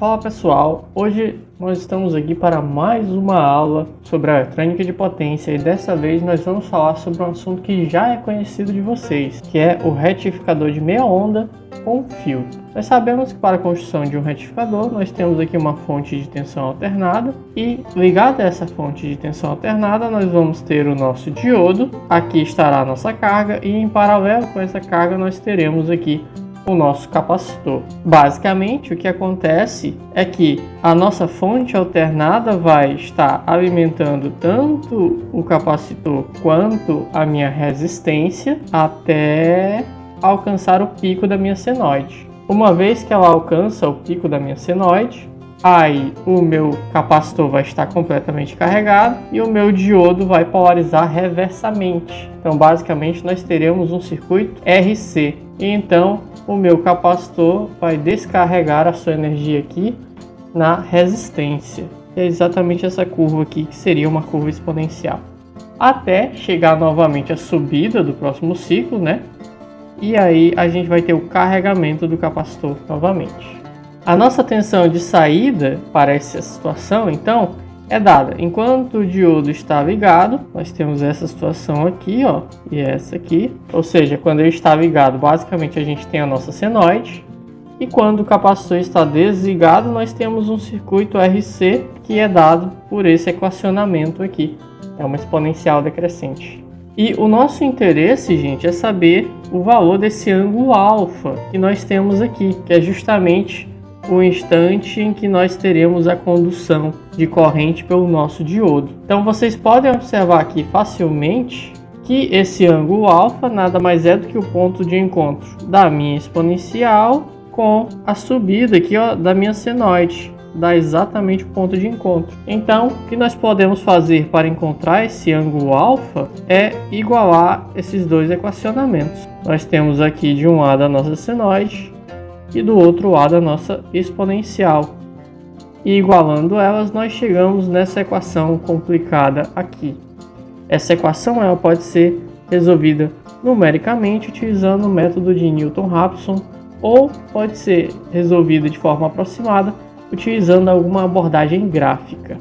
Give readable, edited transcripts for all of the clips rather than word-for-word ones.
Fala pessoal, hoje nós estamos aqui para mais uma aula sobre a eletrônica de potência e dessa vez nós vamos falar sobre um assunto que já é conhecido de vocês, que é o retificador de meia onda com filtro. Nós sabemos que para a construção de um retificador nós temos aqui uma fonte de tensão alternada e ligada a essa fonte de tensão alternada nós vamos ter o nosso diodo, aqui estará a nossa carga e em paralelo com essa carga nós teremos aqui o nosso capacitor. Basicamente, o que acontece é que a nossa fonte alternada vai estar alimentando tanto o capacitor quanto a minha resistência até alcançar o pico da minha senoide. Uma vez que ela alcança o pico da minha senoide, aí o meu capacitor vai estar completamente carregado e o meu diodo vai polarizar reversamente. Então, basicamente, nós teremos um circuito RC. E então, o meu capacitor vai descarregar a sua energia aqui na resistência. É exatamente essa curva aqui, que seria uma curva exponencial. Até chegar novamente à subida do próximo ciclo, né? E aí a gente vai ter o carregamento do capacitor novamente. A nossa tensão de saída para essa situação, então, é dada enquanto o diodo está ligado. Nós temos essa situação aqui, ó, e essa aqui. Ou seja, quando ele está ligado, basicamente a gente tem a nossa senoide. E quando o capacitor está desligado, nós temos um circuito RC que é dado por esse equacionamento aqui. É uma exponencial decrescente. E o nosso interesse, gente, é saber o valor desse ângulo alfa que nós temos aqui, que é justamente o instante em que nós teremos a condução de corrente pelo nosso diodo. Então vocês podem observar aqui facilmente que esse ângulo alfa nada mais é do que o ponto de encontro da minha exponencial com a subida aqui, ó, da minha senoide. Dá exatamente o ponto de encontro. Então, o que nós podemos fazer para encontrar esse ângulo alfa é igualar esses dois equacionamentos. Nós temos aqui de um lado a nossa senoide e do outro lado a nossa exponencial. E igualando elas, nós chegamos nessa equação complicada aqui. Essa equação ela pode ser resolvida numericamente utilizando o método de Newton-Raphson ou pode ser resolvida de forma aproximada utilizando alguma abordagem gráfica.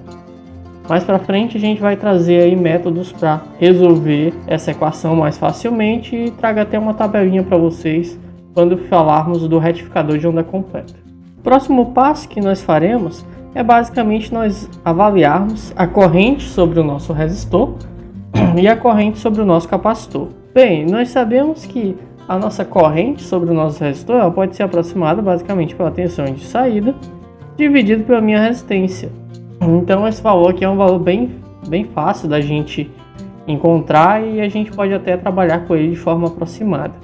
Mais para frente a gente vai trazer aí métodos para resolver essa equação mais facilmente e traga até uma tabelinha para vocês quando falarmos do retificador de onda completa. O próximo passo que nós faremos é basicamente nós avaliarmos a corrente sobre o nosso resistor e a corrente sobre o nosso capacitor. Bem, nós sabemos que a nossa corrente sobre o nosso resistor ela pode ser aproximada basicamente pela tensão de saída dividido pela minha resistência. Então esse valor aqui é um valor bem fácil da gente encontrar e a gente pode até trabalhar com ele de forma aproximada.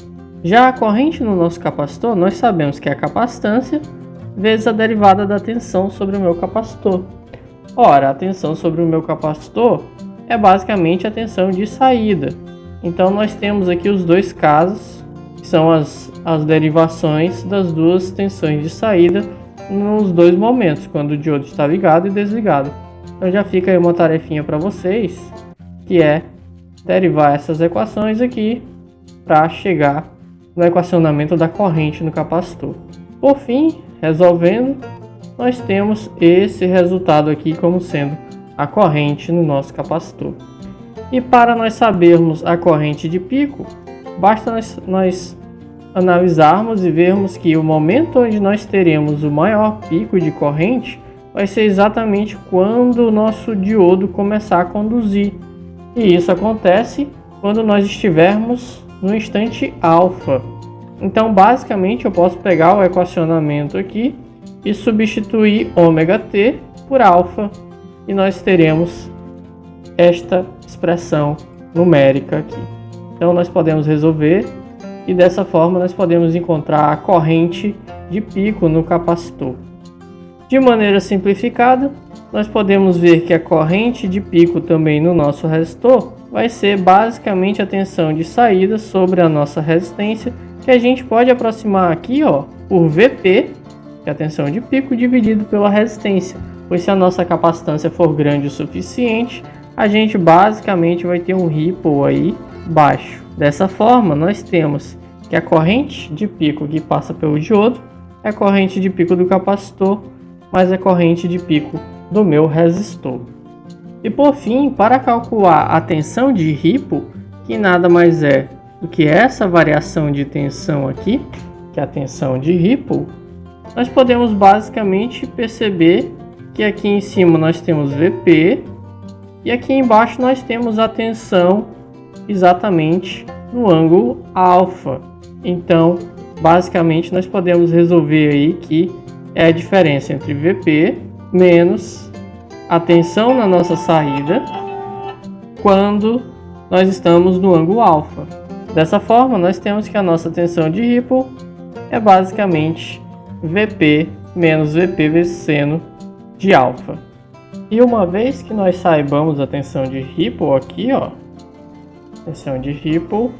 Já a corrente no nosso capacitor, nós sabemos que é a capacitância vezes a derivada da tensão sobre o meu capacitor. Ora, a tensão sobre o meu capacitor é basicamente a tensão de saída. Então nós temos aqui os dois casos, que são as derivações das duas tensões de saída nos dois momentos, quando o diodo está ligado e desligado. Então já fica aí uma tarefinha para vocês, que é derivar essas equações aqui para chegar no equacionamento da corrente no capacitor. Por fim, resolvendo, nós temos esse resultado aqui como sendo a corrente no nosso capacitor. E para nós sabermos a corrente de pico, basta nós analisarmos e vermos que o momento onde nós teremos o maior pico de corrente vai ser exatamente quando o nosso diodo começar a conduzir. E isso acontece quando nós estivermos no instante alfa. Então, basicamente, eu posso pegar o equacionamento aqui e substituir ômega-t por alfa. E nós teremos esta expressão numérica aqui. Então, nós podemos resolver e dessa forma nós podemos encontrar a corrente de pico no capacitor. De maneira simplificada, nós podemos ver que a corrente de pico também no nosso resistor vai ser basicamente a tensão de saída sobre a nossa resistência, que a gente pode aproximar aqui, ó, por Vp, que é a tensão de pico, dividido pela resistência. Pois se a nossa capacitância for grande o suficiente, a gente basicamente vai ter um ripple aí baixo. Dessa forma, nós temos que a corrente de pico que passa pelo diodo é a corrente de pico do capacitor, mais a corrente de pico do meu resistor. E por fim, para calcular a tensão de Ripple, que nada mais é do que essa variação de tensão aqui, que é a tensão de Ripple, nós podemos basicamente perceber que aqui em cima nós temos Vp e aqui embaixo nós temos a tensão exatamente no ângulo alfa. Então, basicamente nós podemos resolver aí que é a diferença entre Vp menos a tensão na nossa saída quando nós estamos no ângulo alfa. Dessa forma, nós temos que a nossa tensão de Ripple é basicamente Vp menos Vp vezes seno de alfa. E uma vez que nós saibamos a tensão de Ripple aqui, ó, tensão de Ripple,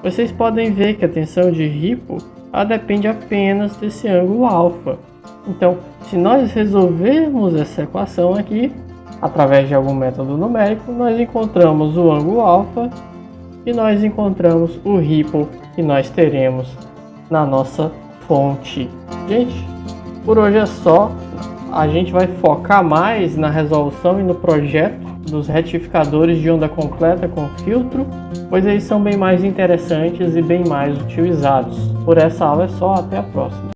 vocês podem ver que a tensão de Ripple ela depende apenas desse ângulo alfa. Então, se nós resolvermos essa equação aqui, através de algum método numérico, nós encontramos o ângulo alfa e nós encontramos o Ripple que nós teremos na nossa fonte. Gente, por hoje é só. A gente vai focar mais na resolução e no projeto dos retificadores de onda completa com filtro, pois eles são bem mais interessantes e bem mais utilizados. Por essa aula é só, até a próxima.